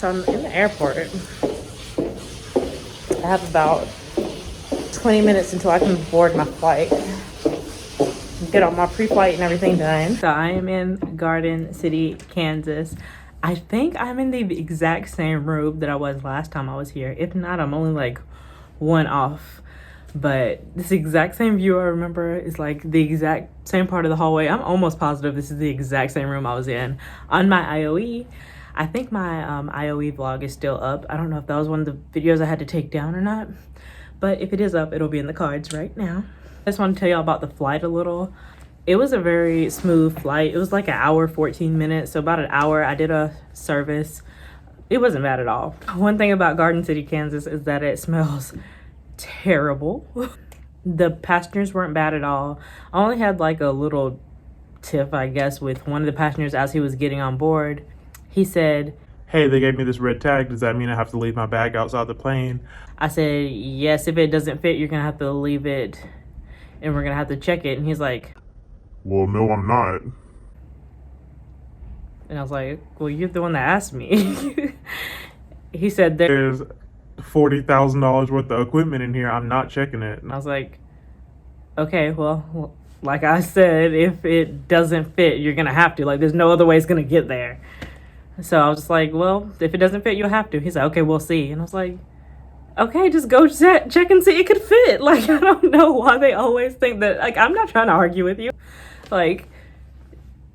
So I'm in the airport. I have about 20 minutes until I can board my flight. Get all my pre-flight and everything done. So I am in Garden City, Kansas. I think I'm in the exact same room that I was last time I was here. If not, I'm only like one off. But this exact same view I remember is like the exact same part of the hallway. I'm almost positive this is the exact same room I was in on my IOE. I think my IOE vlog is still up. I don't know if that was one of the videos I had to take down or not. But if it is up, it'll be in the cards right now. I just want to tell y'all about the flight a little. It was a very smooth flight. It was like an hour, 14 minutes. So about an hour, I did a service. It wasn't bad at all. One thing about Garden City, Kansas is that it smells terrible. The passengers weren't bad at all. I only had like a little tiff, I guess, with one of the passengers as he was getting on board. He said, "Hey, they gave me this red tag. Does that mean I have to leave my bag outside the plane?" I said, yes, if it doesn't fit, you're gonna have to leave it and we're gonna have to check it. And he's like, "Well, no, I'm not." And I was like, well, you're the one that asked me. He said, "There's $40,000 worth of equipment in here. I'm not checking it." And I was like, okay, well, like I said, if it doesn't fit, you're gonna have to. Like, there's no other way it's gonna get there. So I was just like, well, if it doesn't fit, you'll have to. He's like, okay, we'll see. And I was like, okay, just go check and see it could fit. Like, I don't know why they always think that, like, I'm not trying to argue with you. Like,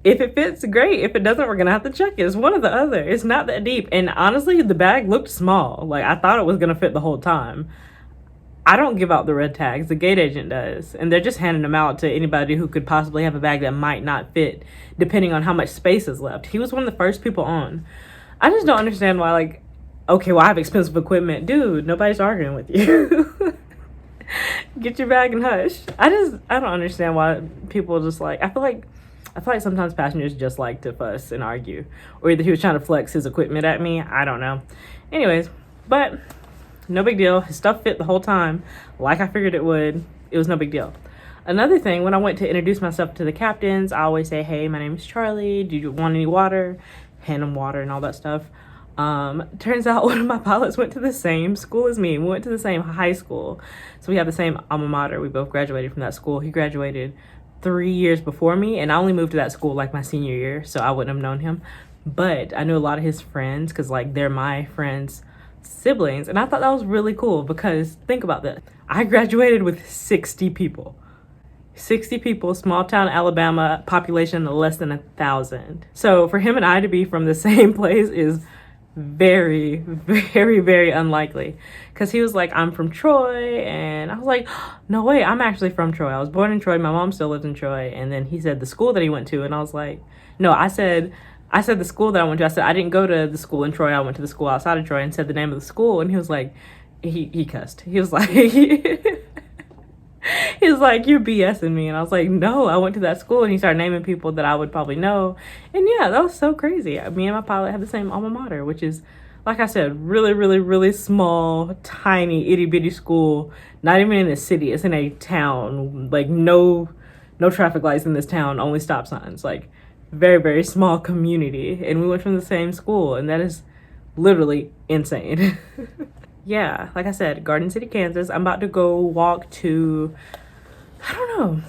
if it fits, great. If it doesn't, we're gonna have to check it. It's one or the other. It's not that deep. And honestly, the bag looked small. Like, I thought it was gonna fit the whole time. I don't give out the red tags. The gate agent does. And they're just handing them out to anybody who could possibly have a bag that might not fit, depending on how much space is left. He was one of the first people on. I just don't understand why, like, okay, well, I have expensive equipment. Dude, nobody's arguing with you. Get your bag and hush. I don't understand why people just like, I feel like sometimes passengers just like to fuss and argue. Or either he was trying to flex his equipment at me. I don't know. Anyways, but no big deal. His stuff fit the whole time, like I figured it would. It was no big deal. Another thing, when I went to introduce myself to the captains, I always say, hey, my name is Charlie. Do you want any water? Hand them water and all that stuff. Turns out one of my pilots went to the same school as me. We went to the same high school. So we have the same alma mater. We both graduated from that school. He graduated 3 years before me, and I only moved to that school like my senior year, so I wouldn't have known him. But I knew a lot of his friends because, like, they're my friends' siblings, and I thought that was really cool because think about that. I graduated with 60 people. 60 people, small town Alabama, population less than 1,000. So for him and I to be from the same place is very, very, very unlikely. Because he was like, I'm from Troy, and I was like, no way, I'm actually from Troy. I was born in Troy, my mom still lives in Troy. And then he said the school that he went to, and I was like, no, I said the school that I went to. I said I didn't go to the school in Troy, I went to the school outside of Troy, and said the name of the school. And he was like, he cussed. He was like, he was like, you're BSing me. And I was like, no, I went to that school. And he started naming people that I would probably know. And yeah, that was so crazy. Me and my pilot have the same alma mater, which is, like I said, really, really, really small, tiny, itty bitty school. Not even in a city. It's in a town. Like, no traffic lights in this town, only stop signs. Like, very, very small community. And we went from the same school. And that is literally insane. Yeah, like I said, Garden City, Kansas. I'm about to go walk to, I don't know.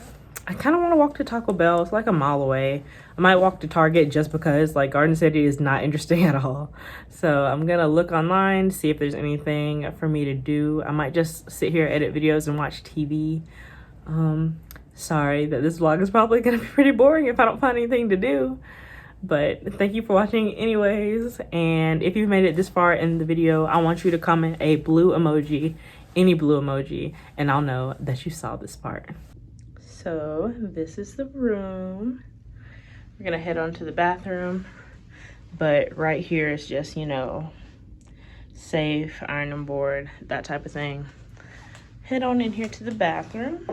I kind of want to walk to Taco Bell. It's like a mile away. I might walk to Target just because, like, Garden City is not interesting at all. So I'm going to look online, see if there's anything for me to do. I might just sit here, edit videos, and watch TV. Sorry that this vlog is probably going to be pretty boring if I don't find anything to do. But thank you for watching anyways. And if you've made it this far in the video, I want you to comment a blue emoji, any blue emoji, and I'll know that you saw this part. So this is the room. We're gonna head on to the bathroom, but right here is just, you know, safe, ironing board, that type of thing. Head on in here to the bathroom.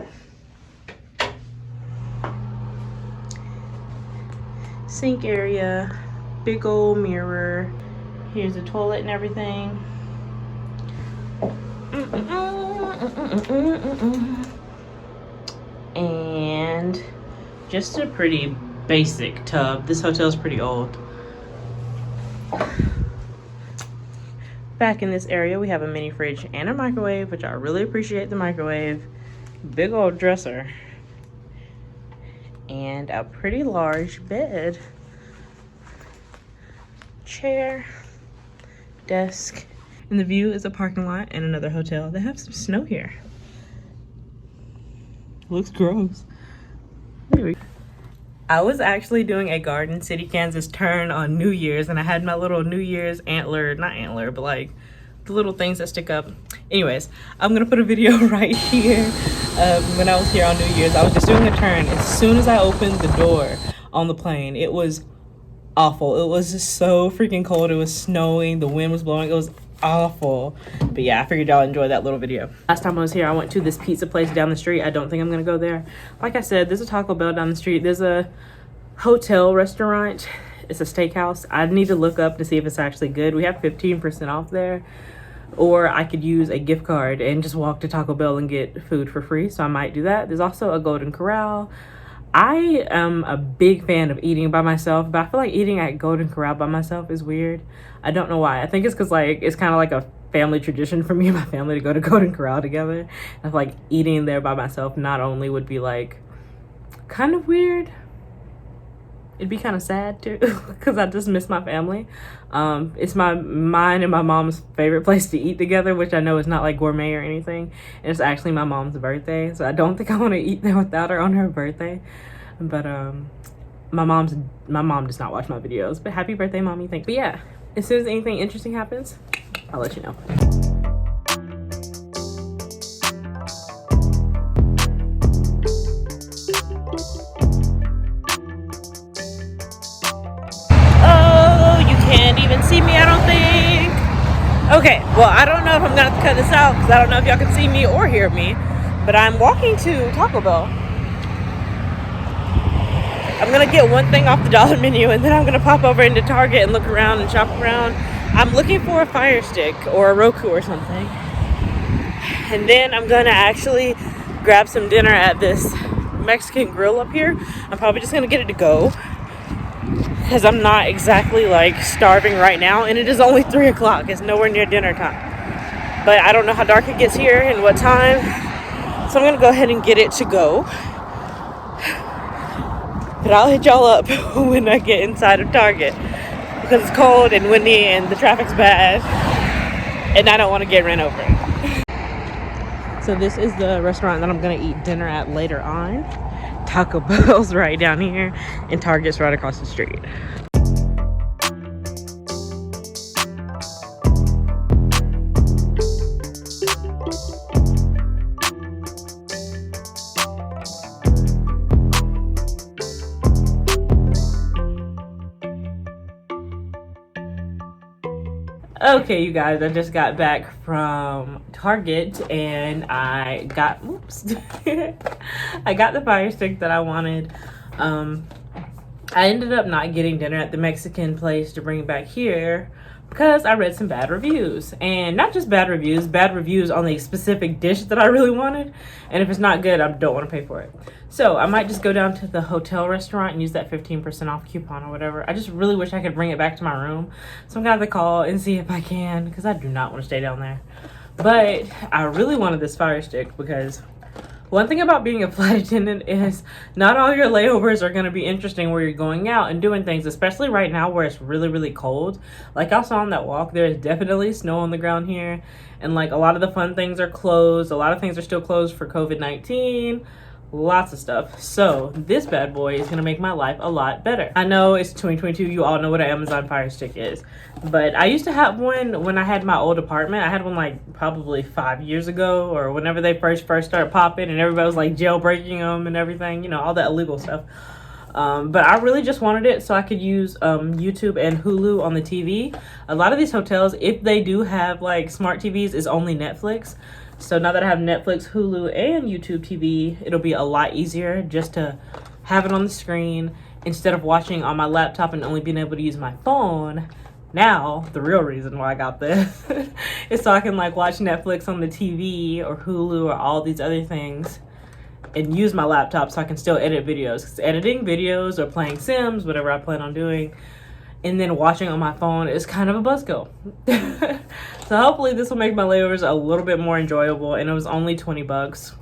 Sink area, big old mirror. Here's the toilet and everything. And just a pretty basic tub. This hotel's pretty old. Back in this area, we have a mini fridge and a microwave, which I really appreciate the microwave. Big old dresser. And a pretty large bed. Chair. Desk. And the view is a parking lot and another hotel. They have some snow here. Looks gross. I was actually doing a Garden City, Kansas turn on New Year's, and I had my little New Year's antler, not antler, but like the little things that stick up. Anyways, I'm gonna put a video right here of when I was here on New Year's. I was just doing a turn. As soon as I opened the door on the plane, it was awful. It was just so freaking cold. It was snowing, the wind was blowing. It was awful. But yeah, I figured y'all enjoy that little video. Last time I was here, I went to this pizza place down the street. I don't think I'm gonna go there. Like I said, there's a Taco Bell down the street. There's a hotel restaurant. It's a steakhouse. I need to look up to see if it's actually good. We have 15% off there. Or I could use a gift card and just walk to Taco Bell and get food for free. So I might do that. There's also a Golden Corral. I am a big fan of eating by myself, but I feel like eating at Golden Corral by myself is weird. I don't know why. I think it's because like it's kind of like a family tradition for me and my family to go to Golden Corral together. I feel like eating there by myself not only would be like kind of weird, it'd be kind of sad too because I just miss my family. It's mine and my mom's favorite place to eat together, which I know is not like gourmet or anything. And it's actually my mom's birthday, so I don't think I want to eat there without her on her birthday. But my mom does not watch my videos. But happy birthday, mommy! Thanks. But yeah, as soon as anything interesting happens, I'll let you know. Can't even see me, I don't think. Okay, well, I don't know if I'm gonna have to cut this out because I don't know if y'all can see me or hear me, but I'm walking to Taco Bell. I'm gonna get one thing off the dollar menu and then I'm gonna pop over into Target and look around and shop around. I'm looking for a Fire Stick or a Roku or something. And then I'm gonna actually grab some dinner at this Mexican grill up here. I'm probably just gonna get it to go, because I'm not exactly like starving right now, and it is only 3 o'clock. It's nowhere near dinner time. But I don't know how dark it gets here and what time. So I'm gonna go ahead and get it to go. But I'll hit y'all up when I get inside of Target, because it's cold and windy and the traffic's bad and I don't want to get ran over. So this is the restaurant that I'm gonna eat dinner at later on. Taco Bell's right down here and Target's right across the street. Okay, you guys, I just got back from Target and I got, I got the Fire Stick that I wanted. I ended up not getting dinner at the Mexican place to bring back here because I read some bad reviews. And not just bad reviews on the specific dish that I really wanted. And if it's not good, I don't want to pay for it. So I might just go down to the hotel restaurant and use that 15% off coupon or whatever. I just really wish I could bring it back to my room. So I'm gonna have to call and see if I can, because I do not want to stay down there. But I really wanted this Fire Stick because one thing about being a flight attendant is not all your layovers are going to be interesting where you're going out and doing things, especially right now where it's really, really cold. Like I saw on that walk, there's definitely snow on the ground here. And like a lot of the fun things are closed. A lot of things are still closed for COVID-19. Lots of stuff. So this bad boy is gonna make my life a lot better. I know it's 2022, you all know what an Amazon Fire Stick is, but I used to have one when I had my old apartment. I had one like probably 5 years ago, or whenever they first started popping and everybody was like jailbreaking them and everything, you know, all that illegal stuff. But I really just wanted it so I could use YouTube and Hulu on the TV. A lot of these hotels, if they do have like smart TVs, is only Netflix. So now that I have Netflix, Hulu, and YouTube TV, it'll be a lot easier just to have it on the screen instead of watching on my laptop and only being able to use my phone. Now, the real reason why I got this is so I can like watch Netflix on the TV or Hulu or all these other things and use my laptop so I can still edit videos. Because editing videos or playing Sims, whatever I plan on doing, and then watching on my phone is kind of a buzzkill. So hopefully this will make my layovers a little bit more enjoyable, and it was only 20 bucks.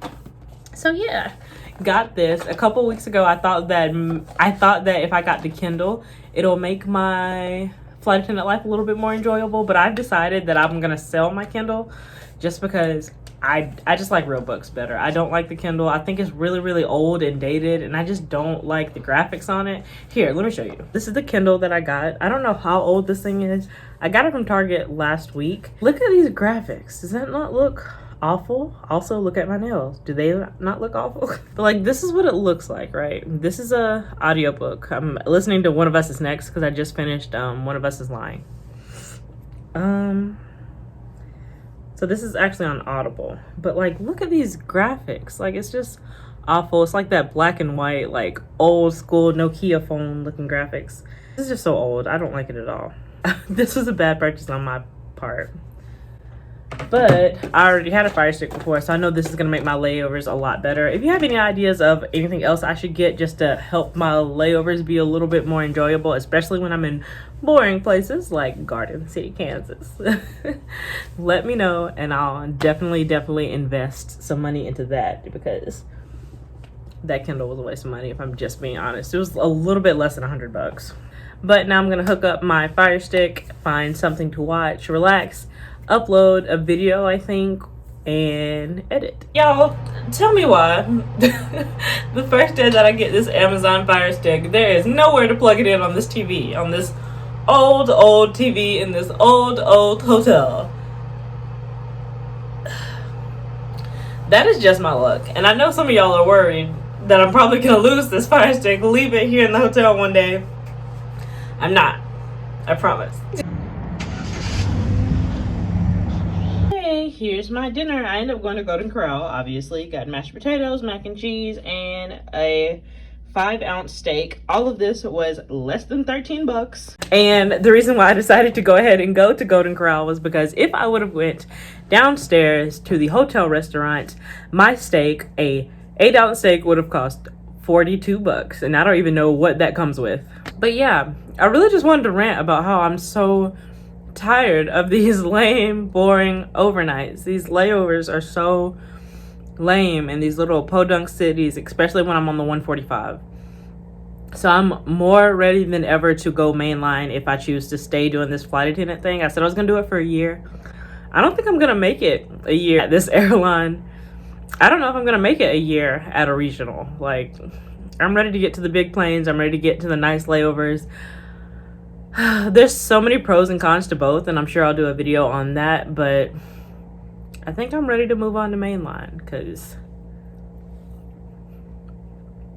So yeah, got this. A couple weeks ago, I thought that if I got the Kindle, it'll make my flight attendant life a little bit more enjoyable, but I've decided that I'm gonna sell my Kindle just because I just like real books better. I don't like the Kindle. I think it's really, really old and dated, and I just don't like the graphics on it. Here, let me show you. This is the Kindle that I got. I don't know how old this thing is. I got it from Target last week. Look at these graphics. Does that not look awful? Also, look at my nails. Do they not look awful? But like, this is what it looks like, right? This is a audiobook. I'm listening to One of Us Is Next because I just finished One of Us Is Lying. So this is actually on Audible, but like, look at these graphics. Like, it's just awful. It's like that black and white, like old school Nokia phone looking graphics. This is just so old. I don't like it at all. This was a bad purchase on my part. But I already had a Fire Stick before, so I know this is going to make my layovers a lot better. If you have any ideas of anything else I should get just to help my layovers be a little bit more enjoyable, especially when I'm in boring places like Garden City, Kansas, let me know, and I'll definitely invest some money into that, because that Kindle was a waste of money, if I'm just being honest. It was a little bit less than 100 bucks. But now I'm going to hook up my Fire Stick, find something to watch, relax, upload a video, I think, and edit. Y'all, tell me why the first day that I get this Amazon Fire Stick, there is nowhere to plug it in on this TV, on this old TV in this old hotel. That is just my luck. And I know some of y'all are worried that I'm probably gonna lose this Fire Stick, leave it here in the hotel one day. I'm not. I promise. Hey, here's my dinner. I ended up going to Golden Corral, obviously. Got mashed potatoes, mac and cheese, and a 5-ounce steak. All of this was less than 13 bucks. And the reason why I decided to go ahead and go to Golden Corral was because if I would have went downstairs to the hotel restaurant, my steak, a 8-ounce steak, would have cost 42 bucks. And I don't even know what that comes with. But yeah, I really just wanted to rant about how I'm so tired of these lame, boring overnights. These layovers are so lame in these little podunk cities, especially when I'm on the 145. So I'm more ready than ever to go mainline if I choose to stay doing this flight attendant thing. I said I was gonna do it for a year. I don't think I'm gonna make it a year at this airline. I don't know if I'm gonna make it a year at a regional. Like, I'm ready to get to the big planes. I'm ready to get to the nice layovers. There's so many pros and cons to both, and I'm sure I'll do a video on that, but I think I'm ready to move on to mainline, because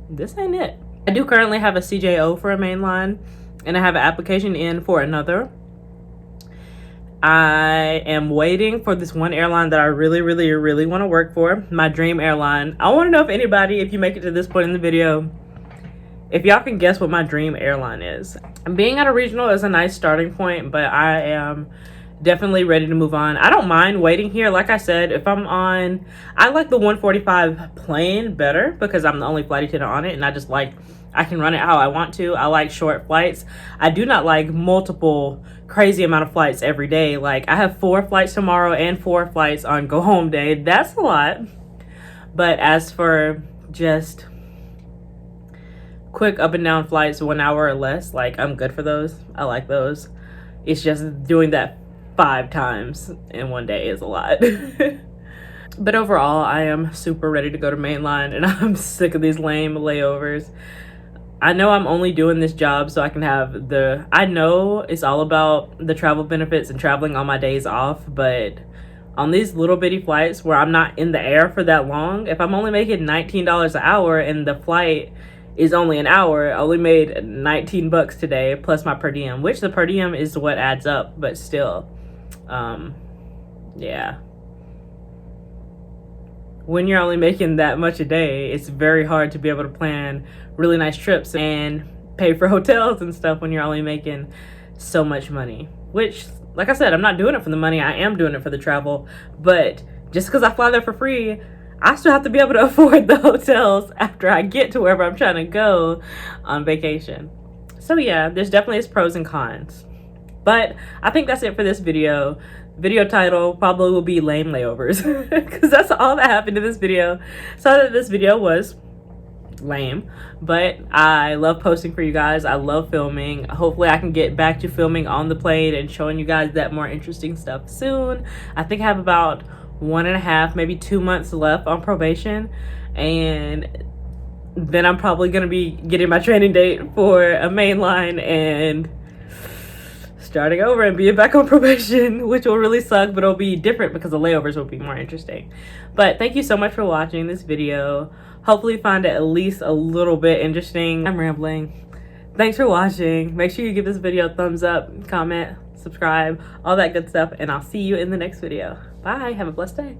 this ain't it. I do currently have a CJO for a mainline, and I have an application in for another. I am waiting for this one airline that I really want to work for, my dream airline. I want to know if anybody, if you make it to this point in the video, if y'all can guess what my dream airline is. Being at a regional is a nice starting point, but I am definitely ready to move on. I don't mind waiting here. Like I said, if I'm on, I like the 145 plane better because I'm the only flight attendant on it, and I just like, I can run it how I want to. I like short flights. I do not like multiple crazy amount of flights every day. Like, I have 4 flights tomorrow and 4 flights on go home day. That's a lot. But as for just quick up and down flights, 1 hour or less, like, I'm good for those. I like those. It's just doing that 5 times in one day is a lot. But overall, I am super ready to go to mainline, and I'm sick of these lame layovers. I know I'm only doing this job so I can have the, I know it's all about the travel benefits and traveling on my days off, but on these little bitty flights where I'm not in the air for that long, if I'm only making $19 an hour and the flight is only an hour, I only made 19 bucks today plus my per diem, which the per diem is what adds up, but still, yeah. When you're only making that much a day, it's very hard to be able to plan really nice trips and pay for hotels and stuff when you're only making so much money. Which, like I said, I'm not doing it for the money. I am doing it for the travel. But just because I fly there for free, I still have to be able to afford the hotels after I get to wherever I'm trying to go on vacation. So yeah, there's definitely its pros and cons. But I think that's it for this video. Video title probably will be lame layovers because that's all that happened in this video. So that this video was lame, but I love posting for you guys. I love filming. Hopefully I can get back to filming on the plane and showing you guys that more interesting stuff soon. I think I have about 1.5, maybe 2 months left on probation, and then I'm probably gonna be getting my training date for a mainline and starting over and being back on probation, which will really suck, but it'll be different because the layovers will be more interesting. But thank you so much for watching this video. Hopefully you find it at least a little bit interesting. I'm rambling. Thanks for watching. Make sure you give this video a thumbs up, comment, subscribe, all that good stuff, and I'll see you in the next video. Bye. Have a blessed day.